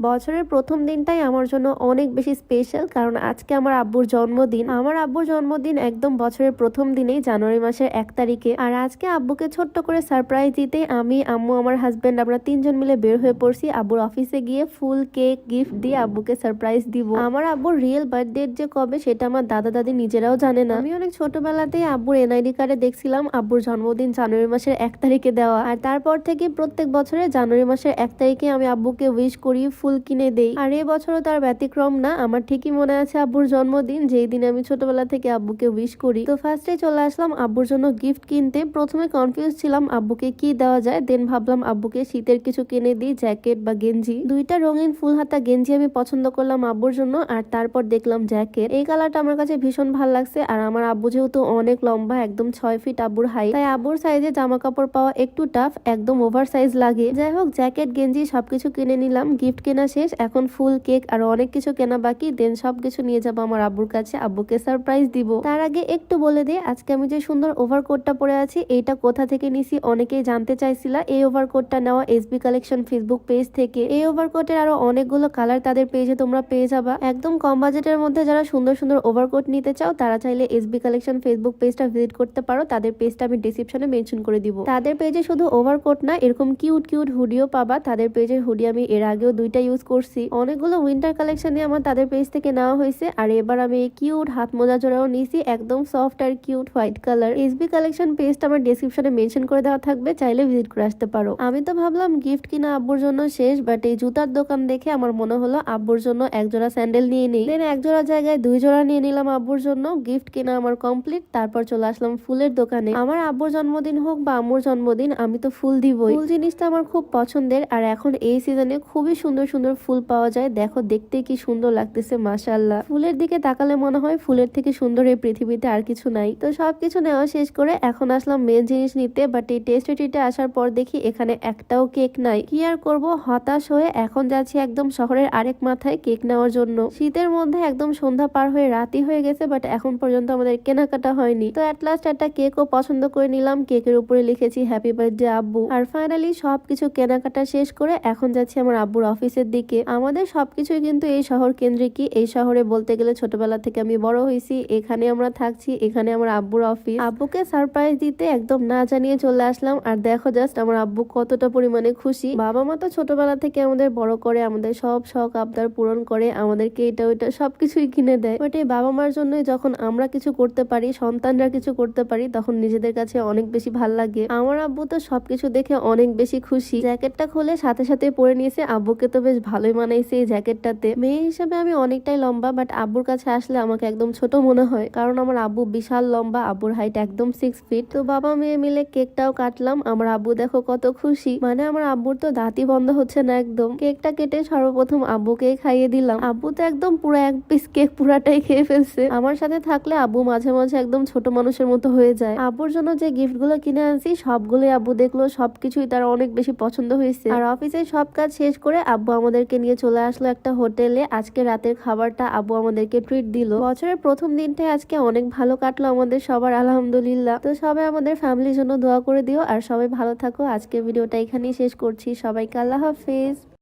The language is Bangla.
বছরের প্রথম দিনটাই আমার জন্য অনেক বেশি স্পেশাল, কারণ আজকে আমার আব্বুর জন্মদিন। আমার আব্বুর জন্মদিন একদম বছরের প্রথম দিনেই, জানুয়ারি মাসের 1 তারিখে। আর আজকে আব্বুকে ছোট্ট করে সারপ্রাইজ দিতে আমি, আম্মু, আমার হাজবেন্ড আমরা তিনজন মিলে বের হয়ে পড়ছি আব্বুর অফিসে গিয়ে ফুল, কেক, গিফট দিয়ে আব্বুকে সারপ্রাইজ দিব। আমার আব্বুর রিয়েল বার্থডে যে কবে সেটা আমার দাদা দাদি নিজেরাও জানে না। আমি অনেক ছোটবেলাতেই আব্বুর এনআইডি কার্ডে দেখছিলাম আব্বুর জন্মদিন জানুয়ারি মাসের 1 তারিখে দেওয়া। আর তারপর থেকে প্রত্যেক বছরে জানুয়ারি মাসের 1 তারিখে আমি আব্বুকে উইশ করি, ফুল কিনে দেই। আর এবছরও তার ব্যতিক্রম না। আমার ঠিকই মনে আছে আব্বুর জন্মদিন, যেই দিন আমি ছোটবেলা থেকে আব্বুকে উইশ করি। তো ফার্স্টে চলে আসলাম আব্বুর জন্য গিফট কিনতে। প্রথমে কনফিউজ ছিলাম আব্বুকে কি দেওয়া যায়, দেন ভাবলাম আব্বুকে শীতের কিছু কিনে দিই, জ্যাকেট বা গেঞ্জি। দুইটা রঙিন ফুল হাতা গেঞ্জি আমি পছন্দ করলাম আব্বুর জন্য, আর তারপর দেখলাম জ্যাকেট। এই কালারটা আমার কাছে ভীষণ ভালো লাগছে। আর আমার আব্বু যেহেতু অনেক লম্বা, একদম 6 ফিট আব্বুর হাইট, তাই আব্বুর সাইজে জামা কাপড় পাওয়া একটু টাফ, একদম ওভার সাইজ লাগে। যাই হোক, জ্যাকেট, গেঞ্জি সবকিছু কিনে নিলাম। গিফট কেনা শেষ, এখন ফুল, কেক আর অনেক কিছু কেনা বাকি। দেন সবকিছু নিয়ে যাবো আমার আব্বুর কাছে, আব্বুকে সারপ্রাইজ দিব। তার আগে একটু বলে দিই, আজকে আমি যে সুন্দর ওভারকোটটা পরে আছি এইটা কোথা থেকে নিছি অনেকেই জানতে চাইছিলা। এই ওভারকোটটা নেওয়া এসবি কালেকশন ফেসবুক পেজ থেকে। এই ওভারকোটের আরো অনেকগুলো কালার তাদের পেজে তোমরা পেয়ে যাবা। একদম কম বাজেটের মধ্যে যারা সুন্দর সুন্দর ওভারকোট নিতে চাও তারা চাইলে এসবি কালেকশন ফেসবুক পেজটা ভিজিট করতে পারো। তাদের পেজটা আমি ডিসক্রিপশনে মেনশন করে দিব। তাদের পেজে শুধু ওভারকোট না, এরকম কিউট কিউট হুডিও পাবা। তাদের পেজের হুডি আমি এর আগেও দুইটা ইউজ করছি। অনেকগুলো উইন্টার কালেকশনে আমার তাদের পেজ থেকে নেওয়া হয়েছে। আর এবার আমি এই কিউট হাত মোজা জোড়াও নিয়েছি, একদম সফট আর cute white colour. SB collection পেজটা আমার ডেসক্রিপশনে মেনশন করে দেওয়া থাকবে, চাইলে ভিজিট করে আসতে পারো। আমি তো ভাবলাম গিফট কিনা আব্বুর জন্য শেষ, বাট এই জুতার দোকান দেখে আমার মনে হলো আব্বুর জন্য এক জোড়া স্যান্ডেল নিয়ে নিই। দেন এক জোড়া জায়গায় 2 জোড়া নিয়ে নিলাম আব্বুর জন্য। গিফট কিনা আমার কমপ্লিট। তারপর চলে আসলাম ফুলের দোকানে। আমার আব্বুর জন্মদিন হোক বা আম্মুর জন্মদিন, আমি তো ফুল দিবই। ফুল জিনিসটা আমার খুব পছন্দের। আর এখন এই সিজনে খুবই সুন্দর সুন্দর ফুল পাওয়া যায়। দেখো দেখতে কি সুন্দর লাগতেছে, মাশাআল্লাহ। ফুলের দিকে তাকালে মনে হয় ফুলের থেকে সুন্দর এই পৃথিবীতে আর কিছু নাই। তো সবকিছু নেওয়া শেষ করে এখন আসলাম মেন জিনিস নিতে। বাট এই টেস্টি ট্রিটে আসার পর দেখি এখানে একটাও কেক নাই। কি আর করব, হতাশ হয়ে এখন যাচ্ছি একদম শহরের আরেক মাথায় কেক নেওয়ার জন্য। শীতের মধ্যে একদম সন্ধ্যা পার হয়ে রাতই হয়ে গেছে, বাট এখন পর্যন্ত আমাদের কেনাকাটা হয়নি। তো এট লাস্ট একটা কেকও পছন্দ করে নিলাম। কেকের উপরে লিখেছি হ্যাপি বার্থডে আব্বু। আর ফাইনালি সবকিছু কেনাকাটা শেষ করে এখন যাচ্ছি আমার আব্বুর অফিসের দিকে। আমাদের সবকিছুই কিন্তু এই শহর কেন্দ্রিকই। এই শহরে বলতে গেলে ছোটবেলা থেকে আমি বড় হয়েছি, এখানে আমরা থাকছি, এখানে আমার আব্বুর অফিস। আব্বুকে সারপ্রাইজ দিতে একদম না জানিয়ে চলে আসলাম। আর দেখো জাস্ট আমার আব্বু কতটা পরিমাণে খুশি। বাবা মা তো ছোটবেলা থেকে আমাদের বড় করে, আমাদের সব শখ আবদার পূরণ করে, আমাদেরকে এটা ওইটা সবকিছুই কিনে দেয়। বাট এই বাবা মার জন্য যখন আমরা কিছু করতে পারি, সন্তানরা কিছু করতে পারি, তখন নিজেদের কাছে অনেক বেশি ভাল লাগে। আমার আব্বু তো সবকিছু দেখে অনেক বেশি খুশি। জ্যাকেটটা খুলে সাথে সাথে পরে নিয়েছে। আব্বুকে তো বেশ ভালোই মানাইছে এই জ্যাকেটটাতে। মেয়ে হিসেবে আমি অনেকটাই লম্বা, বাট আব্বুর কাছে আসলে আমাকে একদম ছোট মনে হয়, কারণ আমার আব্বু বিশাল লম্বা। আব্বুর হাইট একদম 6 ফিট। তো বাবা মেয়ে মিলে কেকটাও কাটলাম। আমার আব্বু দেখো কত খুশি, মানে আমার আব্বুর তো দাঁতই বন্ধ হচ্ছে না একদম। কেকটা কেটে সর্বপ্রথম আব্বুকে খাইয়ে দিলাম। আব্বু তো একদম পুরো এক পিস কেক পুরাটাই খেয়ে ফেলছে। আমার সাথে থাকলে আব্বু মাঝে মাঝে একদম ছোট মানুষের মতো হয়ে যায়। আব্বুর জন্য যে গিফট গুলো কিনে আনছি সবগুলোই আব্বু দেখলো, সবকিছুই তার অনেক বেশি পছন্দ হয়েছে। আর অফিসের সব কাজ শেষ করে আব্বু আমাদেরকে নিয়ে চলে আসলো একটা হোটেলে। আজকে রাতের খাবারটা আব্বু আমাদেরকে ট্রিট দিল। বছরের প্রথম দিনটাই আজকে অনেক ভালো কাটলো আমাদের সবার, আলহামদুলিল্লাহ। তো সবাই আমাদের ফ্যামিলির জন্য দোয়া করে দিও, আর সবাই ভালো থাকো। আজকে ভিডিওটা এখানেই শেষ করছি। সবাইকে আল্লাহ হাফেজ।